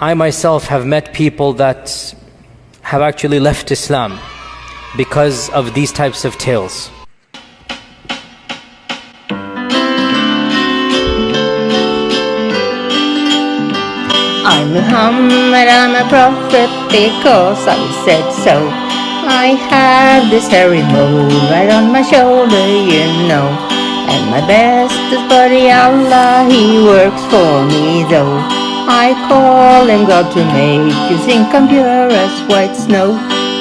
I myself have met people that have actually left Islam because of these types of tales. I'm Muhammad, I'm a prophet because I said so. I have this hairy mole right on my shoulder, you know. And my bestest buddy Allah, he works for me though. I call him God to make his income pure as white snow.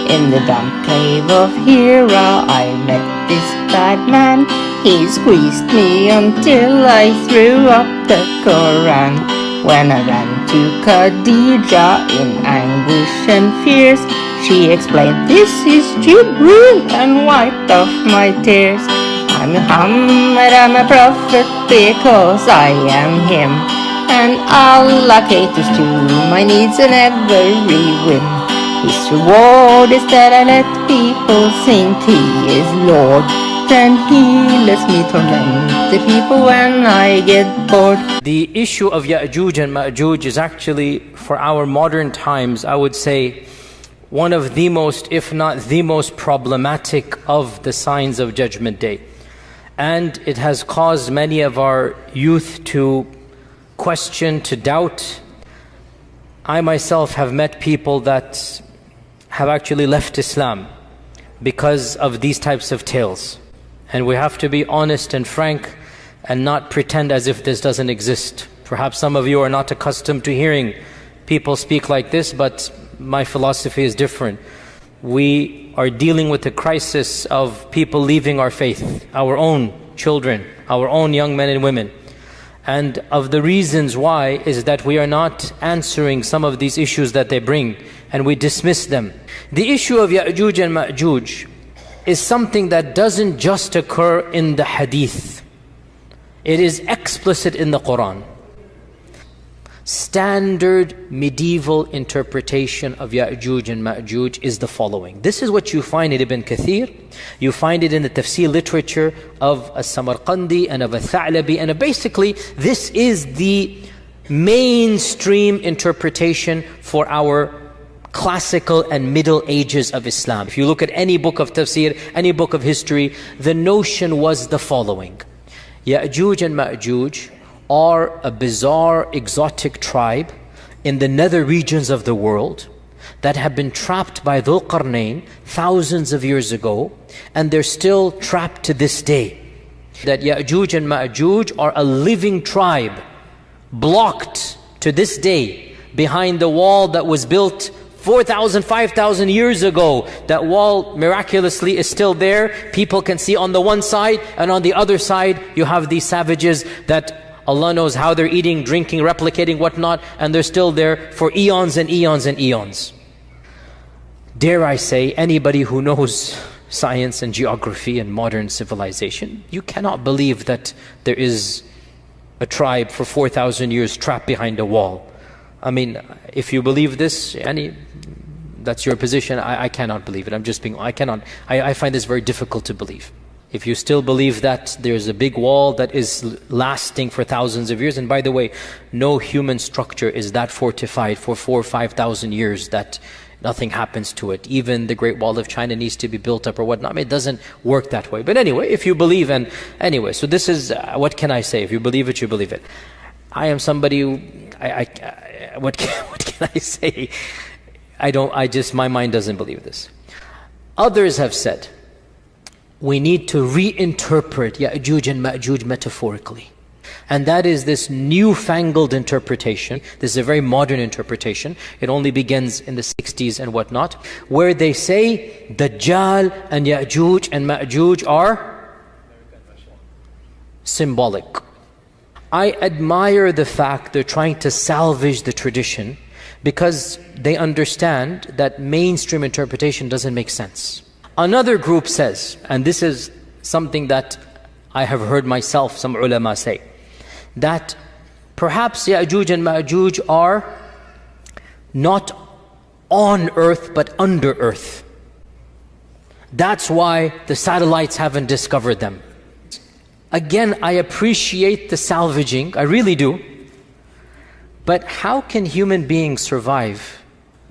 In the damp cave of Hira I met this bad man. He squeezed me until I threw up the Quran. When I ran to Khadija in anguish and fears, she explained, "This is Jibreel," and wiped off my tears. I'm Muhammad, I'm a prophet because I am him, and Allah caters to my needs and every whim. His reward is that I let people think He is Lord. Then He lets me torment the people when I get bored. The issue of Yajooj and Majooj is actually, for our modern times, I would say, one of the most, if not the most problematic of the signs of Judgment Day. And it has caused many of our youth to question, to doubt. I myself have met people that have actually left Islam because of these types of tales. And we have to be honest and frank and not pretend as if this doesn't exist. Perhaps some of you are not accustomed to hearing people speak like this, but my philosophy is different. We are dealing with the crisis of people leaving our faith, our own children, our own young men and women. And of the reasons why is that we are not answering some of these issues that they bring, and we dismiss them. The issue of Yajooj and Majooj is something that doesn't just occur in the hadith. It is explicit in the Quran. Standard medieval interpretation of Yajooj and Majooj is the following. This is what you find in Ibn Kathir. You find it in the tafsir literature of As-Samarqandi and of Al-Tha'labi, and basically this is the mainstream interpretation for our classical and middle ages of Islam. If you look at any book of tafsir, any book of history, the notion was the following. Yajooj and Majooj are a bizarre, exotic tribe in the nether regions of the world that have been trapped by Dhul Qarnayn thousands of years ago, and they're still trapped to this day. That Yajooj and Majooj are a living tribe, blocked to this day behind the wall that was built 4,000, 5,000 years ago. That wall miraculously is still there. People can see on the one side, and on the other side you have these savages that Allah knows how they're eating, drinking, replicating, whatnot, and they're still there for eons and eons and eons. Dare I say, anybody who knows science and geography and modern civilization, you cannot believe that there is a tribe for 4,000 years trapped behind a wall. I mean, if you believe this, that's your position. I cannot believe it. I find this very difficult to believe. If you still believe that there's a big wall that is lasting for thousands of years, and by the way, no human structure is that fortified for 4,000 or 5,000 years that nothing happens to it. Even the Great Wall of China needs to be built up or whatnot. I mean, it doesn't work that way. But anyway, if you believe, and anyway, so this is, what can I say? If you believe it, you believe it. I am somebody who, what can I say? My mind doesn't believe this. Others have said, we need to reinterpret Yajooj and Majooj metaphorically. And that is this newfangled interpretation. This is a very modern interpretation. It only begins in the 60s and whatnot, where they say Dajjal and Yajooj and Majooj are symbolic. I admire the fact they're trying to salvage the tradition, because they understand that mainstream interpretation doesn't make sense. Another group says, and this is something that I have heard myself, some ulama say, that perhaps Yajooj and Majooj are not on earth but under earth. That's why the satellites haven't discovered them. Again, I appreciate the salvaging, I really do. But how can human beings survive?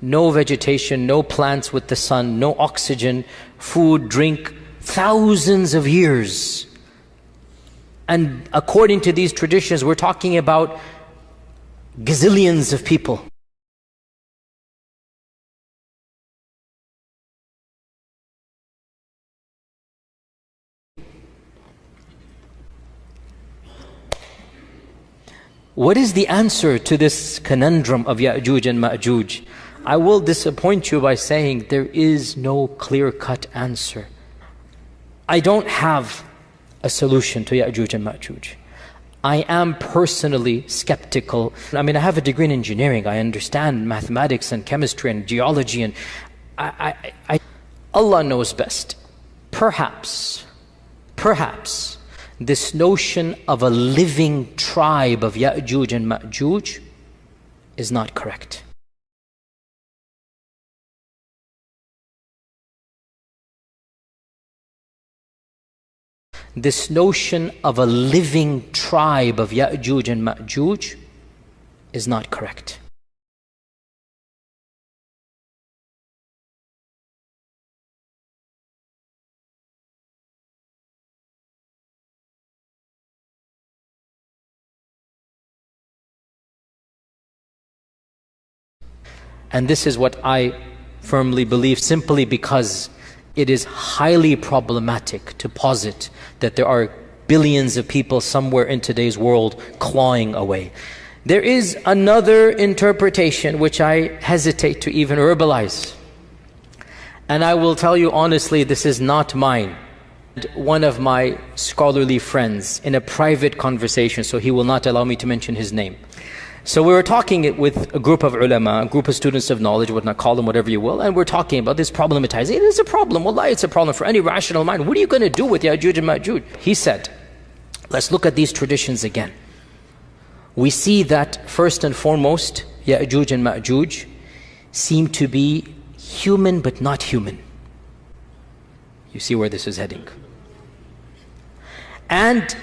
No vegetation, no plants with the sun, no oxygen, food, drink, thousands of years. And according to these traditions, we're talking about gazillions of people. What is the answer to this conundrum of Yajooj and Majooj? I will disappoint you by saying there is no clear-cut answer. I don't have a solution to Yajooj and Majooj. I am personally skeptical. I mean, I have a degree in engineering. I understand mathematics and chemistry and geology, and Allah knows best. Perhaps, this notion of a living tribe of Yajooj and Majooj is not correct. This notion of a living tribe of Yajooj and Majooj is not correct. And this is what I firmly believe, simply because it is highly problematic to posit that there are billions of people somewhere in today's world clawing away. There is another interpretation which I hesitate to even verbalize. And I will tell you honestly, this is not mine. One of my scholarly friends, in a private conversation, so he will not allow me to mention his name. So we were talking with a group of ulama, a group of students of knowledge, whatnot, call them whatever you will, and we're talking about this problematizing. It is a problem, wallahi, it's a problem for any rational mind. What are you going to do with Yajooj and Majooj? He said, let's look at these traditions again. We see that first and foremost, Yajooj and Majooj seem to be human but not human. You see where this is heading. And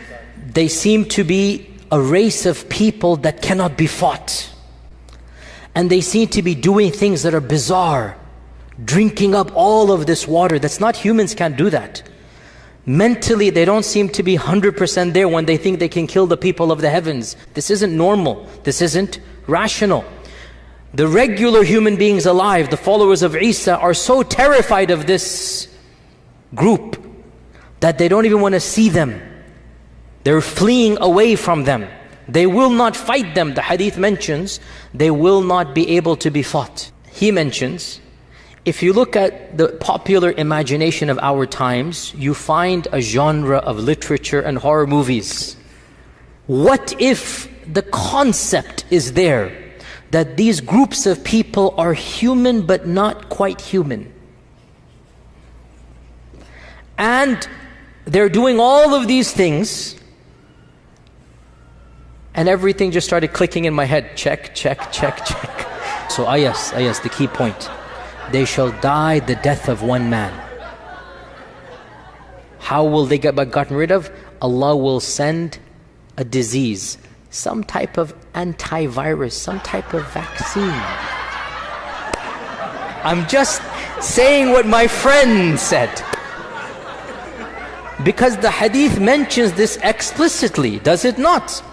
they seem to be a race of people that cannot be fought. And they seem to be doing things that are bizarre, drinking up all of this water. That's not, humans can't do that. Mentally, they don't seem to be 100% there when they think they can kill the people of the heavens. This isn't normal. This isn't rational. The regular human beings alive, the followers of Isa, are so terrified of this group that they don't even want to see them. They're fleeing away from them. They will not fight them. The hadith mentions they will not be able to be fought. He mentions, if you look at the popular imagination of our times, you find a genre of literature and horror movies. What if the concept is there that these groups of people are human but not quite human? And they're doing all of these things, and everything just started clicking in my head. Check, check, check, check. So yes, the key point. They shall die the death of one man. How will they get gotten rid of? Allah will send a disease, some type of antivirus, some type of vaccine. I'm just saying what my friend said. Because the hadith mentions this explicitly, does it not?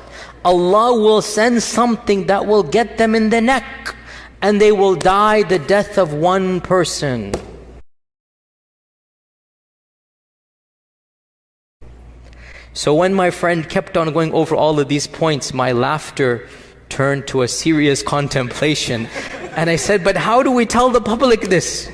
Allah will send something that will get them in the neck, and they will die the death of one person. So when my friend kept on going over all of these points, my laughter turned to a serious contemplation. And I said, but how do we tell the public this?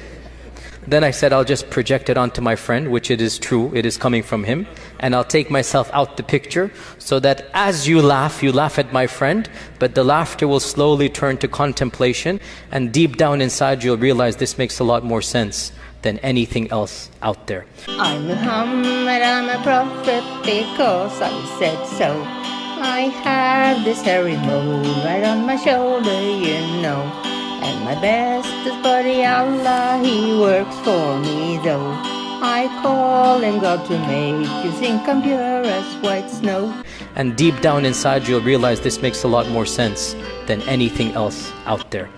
Then I said, I'll just project it onto my friend, which it is true, it is coming from him. And I'll take myself out the picture, so that as you laugh at my friend, but the laughter will slowly turn to contemplation, and deep down inside you'll realize this makes a lot more sense than anything else out there. I'm Muhammad, I'm a prophet because I said so. I have this hairy mole right on my shoulder, you know. And my bestest buddy Allah, he works for me though. I call on God to make you think I'm pure as white snow. And deep down inside you'll realize this makes a lot more sense than anything else out there.